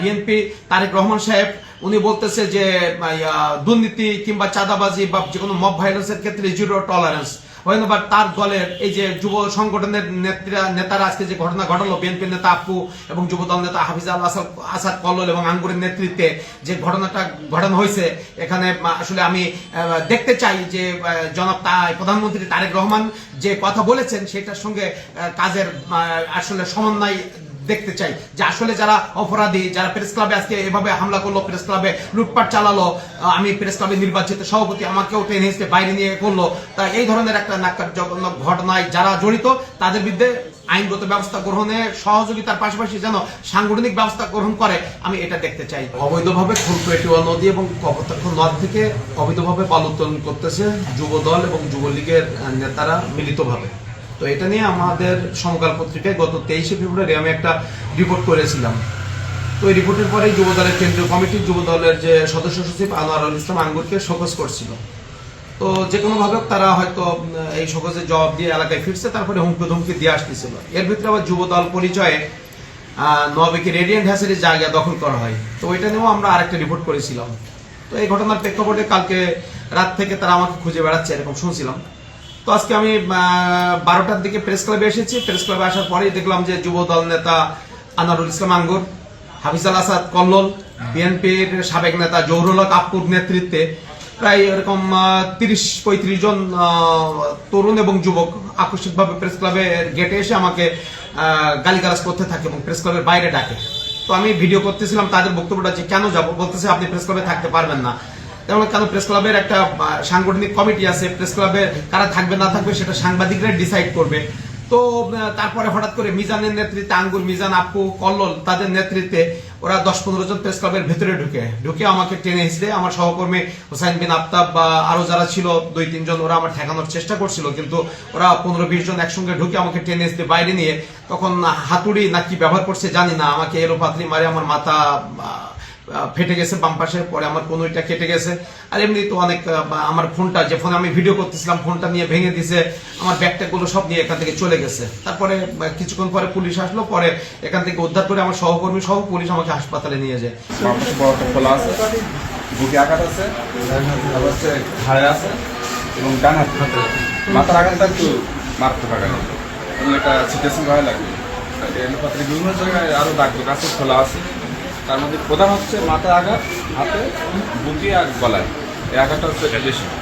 BNP Tarique Rahman সাহেব উনি বলতেছে যে দুর্নীতি কিংবা চাঁদাবাজি বা যে কোনো মব ভাইলেন্সের ক্ষেত্রে জিরো টলারেন্স। বাট তার দলের এই যে যুব সংগঠনের নেতারা আজকে যে ঘটনা ঘটলো, বিএনপি নেতা আপু এবং যুব দল নেতা হাফিজাল আসাদ কল্লোল এবং আঙ্গুরের নেতৃত্বে যে ঘটনাটা ঘটানো হয়েছে, এখানে আসলে আমি দেখতে চাই যে জনাব প্রধানমন্ত্রী তারেক রহমান যে কথা বলেছেন সেটার সঙ্গে কাজের আসলে সমন্বয় দেখতে চাই, যে আসলে যারা অপরাধী, যারা প্রেস ক্লাবে আজকে এভাবে হামলা করলো, প্রেস ক্লাবে লুটপাট চালালো, আমি প্রেস ক্লাবে নির্বাচিত সভাপতি আমাকেও টেনে হিসেবে বাইরে নিয়ে করলো, তা এই ধরনের একটা নাক্কারজনক ঘটনায় যারা জড়িত তাদের বিরুদ্ধে আইনগত ব্যবস্থা গ্রহণে সহযোগিতার পাশাপাশি যেন সাংগঠনিক ব্যবস্থা গ্রহণ করে, আমি এটা দেখতে চাই। অবৈধভাবে খুলপেটুয়া নদী এবং কপোতাক্ষ নদ থেকে অবৈধভাবে বালু উত্তোলন করতেছে যুব দল এবং যুবলীগের নেতারা মিলিতভাবে। তো এটা নিয়ে আমাদের সমকাল পত্রিকায় গত 23শে ফেব্রুয়ারি আমি একটা রিপোর্ট করেছিলাম। তো এই রিপোর্টের পরেই যুব দলের কেন্দ্রীয় কমিটি যুব দলের যে সদস্য সচিব আনোয়ারুল ইসলাম আঙ্গুরকে শোকজ করছিল। তো যে কোনোভাবে তারা হয়তো এই শোকজের জবাব দিয়ে এলাকায় ফিরছে, তারপরে হুমকি ধুমকি দিয়ে আসতেছিল। এর ভিতরে আবার যুব দল পরিচয়ে নবাবেকে রেডিয়েন্ট হ্যাচারির জায়গা দখল করা হয়। তো এটা নিয়েও আমরা আরেকটা রিপোর্ট করেছিলাম। তো এই ঘটনার প্রেক্ষাপটে কালকে রাত থেকে তারা আমাকে খুঁজে বেড়াচ্ছে এরকম শুনছিলাম। তো আজকে আমি 12টার দিকে প্রেস ক্লাবে এসেছি। প্রেস ক্লাবে আসার পরেই দেখলাম যে যুব দল নেতা আনোয়ারুল ইসলাম আঙ্গুর, হাফিজাল আসাদ কল্লোল, বিএনপির সাবেক নেতা জহুরুল হক আপুর নেতৃত্বে প্রায় এরকম 30-35 জন তরুণ এবং যুবক আকস্মিকভাবে প্রেস ক্লাবের গেটে এসে আমাকে গালিগালাজ করতে থাকে এবং প্রেস ক্লাবের বাইরে ডাকে। তো আমি ভিডিও করতেছিলাম তাদের বক্তব্যটা, যে কেন যাবো, বলতেছে আপনি প্রেস ক্লাবে থাকতে পারবেন না। কেন প্রেস ক্লাবের একটা সাংগঠনিক কমিটি আছে, প্রেস ক্লাবে কারা থাকবে না থাকবে সেটা সাংবাদিকরা ডিসাইড করবে। তো তারপরে হঠাৎ করে মিজানের নেতৃত্বে আঙ্গুর, মিজান, আপু, কল্লোল তাদের নেতৃত্বে ওরা 10-15 জন প্রেস ক্লাবের ভেতরে ঢুকে আমাকে টেনে হিসেবে আমার সহকর্মী হোসাইন বিন আফতাব বা আরো যারা ছিল 2-3 জন, ওরা আমার ঠেকানোর চেষ্টা করছিল, কিন্তু ওরা 15-20 জন একসঙ্গে ঢুকে আমাকে টেনে হিসেবে বাইরে নিয়ে তখন হাতুড়ি না কি ব্যবহার করছে জানি না, আমাকে এলো পাতলি মারে, আমার মাথা ফেটে গেছে বাম পাশে, পরে আমার কনুইটা কেটে গেছে। আর এমনি তো অনেক, আমার ফোনটা, যে ফোনে আমি ভিডিও করতেছিলাম, ফোনটা নিয়ে ভেঙে দিছে, আমার ব্যাগট্যাগুলো সব নিয়ে এখান থেকে চলে গেছে। তারপরে কিছুক্ষণ পরে পুলিশ আসলো, পরে এখান থেকে উদ্ধার করে আমার সহকর্মী সহ পুলিশ আমাকে হাসপাতালে নিয়ে যায়। খোলা আছে, বুকে আঘাত আছে, ঘাড়ে আছে এবং ডান হাত মাথার আঘাতটা একটু মারাত্মক আঘাত, একটা সিচুয়েশন ভয় লাগবে। বিভিন্ন জায়গায় আরো দাগ আছে, খোলা আছে। তার মধ্যে প্রধান হচ্ছে মাথার আঘাত, হাতে, বুকে আর গলায়, এই আঘাতটা হচ্ছে বেশি।